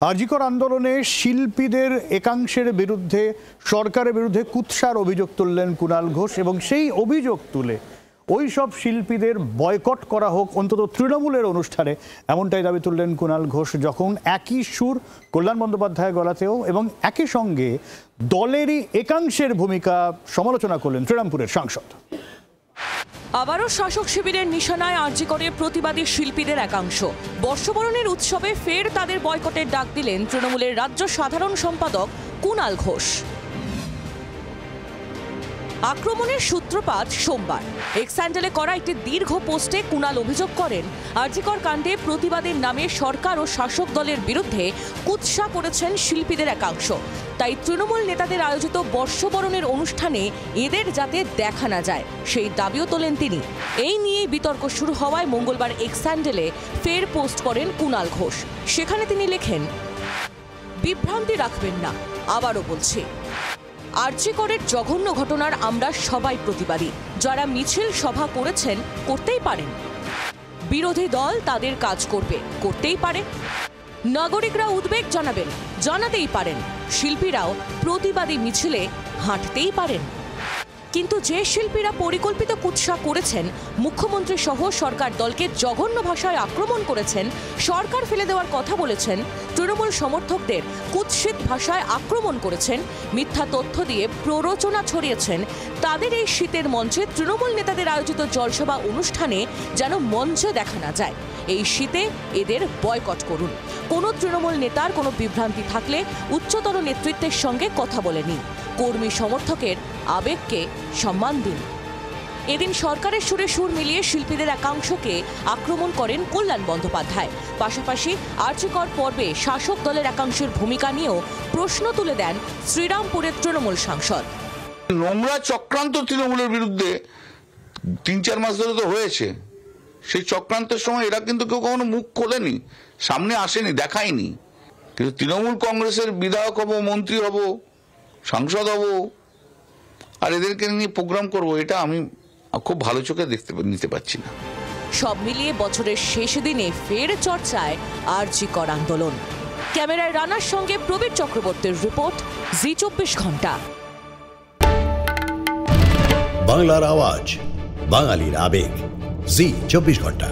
আরজিকর আন্দোলনে শিল্পীদের একাংশের বিরুদ্ধে সরকারের বিরুদ্ধে কুৎসার অভিযোগ তুললেন কুণাল ঘোষ এবং সেই অভিযোগ তুলে ওই সব শিল্পীদের বয়কট করা হোক অন্তত তৃণমূলের অনুষ্ঠানে, এমনটাই দাবি তুললেন কুণাল ঘোষ। যখন একই সুর কল্যাণ বন্দ্যোপাধ্যায়ের গলাতেও এবং একই সঙ্গে দলেরই একাংশের ভূমিকা সমালোচনা করলেন শ্রীরামপুরের সাংসদ। আবারও শাসক শিবিরের নিশানায় আরজিকরের প্রতিবাদী শিল্পীদের একাংশ। বর্ষবরণের উৎসবে ফের তাদের বয়কটের ডাক দিলেন তৃণমূলের রাজ্য সাধারণ সম্পাদক কুণাল ঘোষ। আক্রমণের সূত্রপাত সোমবার। এক্স হ্যান্ডেলে করা একটি দীর্ঘ পোস্টে কুণাল অভিযোগ করেন, আরজিকর কাণ্ডে প্রতিবাদের নামে সরকার ও শাসক দলের বিরুদ্ধে কুৎসা করেছেন শিল্পীদের একাংশ। তাই তৃণমূল নেতাদের আয়োজিত বর্ষবরণের অনুষ্ঠানে এদের যাতে দেখা না যায় সেই দাবিও তোলেন তিনি। এই নিয়েই বিতর্ক শুরু হওয়ায় মঙ্গলবার এক্স হ্যান্ডেলে ফের পোস্ট করেন কুণাল ঘোষ। সেখানে তিনি লেখেন, বিভ্রান্তি রাখবেন না, আবারও বলছি, আরজিকরের জঘন্য ঘটনার আমরা সবাই প্রতিবাদী। যারা মিছিল সভা করেছেন করতেই পারেন, বিরোধী দল তাদের কাজ করবে, করতেই পারে। নাগরিকরা উদ্বেগ জানাবেন, জানাতেই পারেন। শিল্পীরাও প্রতিবাদী মিছিলে হাঁটতেই পারেন। কিন্তু যে শিল্পীরা পরিকল্পিত কুৎসা করেছেন, মুখ্যমন্ত্রী সহ সরকার দলকে জঘন্য ভাষায় আক্রমণ করেছেন, সরকার ফেলে দেওয়ার কথা বলেছেন, তৃণমূল সমর্থকদের কুৎসিত ভাষায় আক্রমণ করেছেন, মিথ্যা তথ্য দিয়ে প্ররোচনা ছড়িয়েছেন, তাদের এই শীতের মঞ্চে তৃণমূল নেতাদের আয়োজিত জলসভা অনুষ্ঠানে যেন মঞ্চে দেখা না যায়। এই শীতে এদের বয়কট করুন। কোনো তৃণমূল নেতার কোনো বিভ্রান্তি থাকলে উচ্চতর নেতৃত্বের সঙ্গে কথা বলে নিন। কর্মী সমর্থকের আবেগকে সম্মান দিন। এদিন সরকারের সুরে সুর মিলিয়ে শিল্পীদের একাংশকে আক্রমণ করেন কল্যাণ বন্দ্যোপাধ্যায়। পাশাপাশি আরজিকর পর্বে শাসক দলের একাংশের ভূমিকা নিয়েও প্রশ্ন তুলে দেন শ্রীরামপুরের তৃণমূল সাংসদ। নোংরা চক্রান্ত তৃণমূলের বিরুদ্ধে ৩-৪ মাস ধরে তো হয়েছে। সেই চক্রান্তের সময় এরা কিন্তু কেউ কখনো মুখ খোলেনি, সামনে আসেনি, দেখায়নি। কিন্তু তৃণমূল কংগ্রেসের বিধায়ক হব, মন্ত্রী হব, সাংসদ হব আর এদেরকে নিয়ে প্রোগ্রাম করব, এটা আমি খুব ভালো চোখে নিতে পারছি না। সব মিলিয়ে বছরের শেষ দিনে ফের চর্চায় আরজিকর আন্দোলন। ক্যামেরায় রানার সঙ্গে প্রবীর চক্রবর্তীর রিপোর্ট, জি ২৪ ঘন্টা। বাংলার আওয়াজ, বাঙালির আবেগ, জি ২৪ ঘন্টা।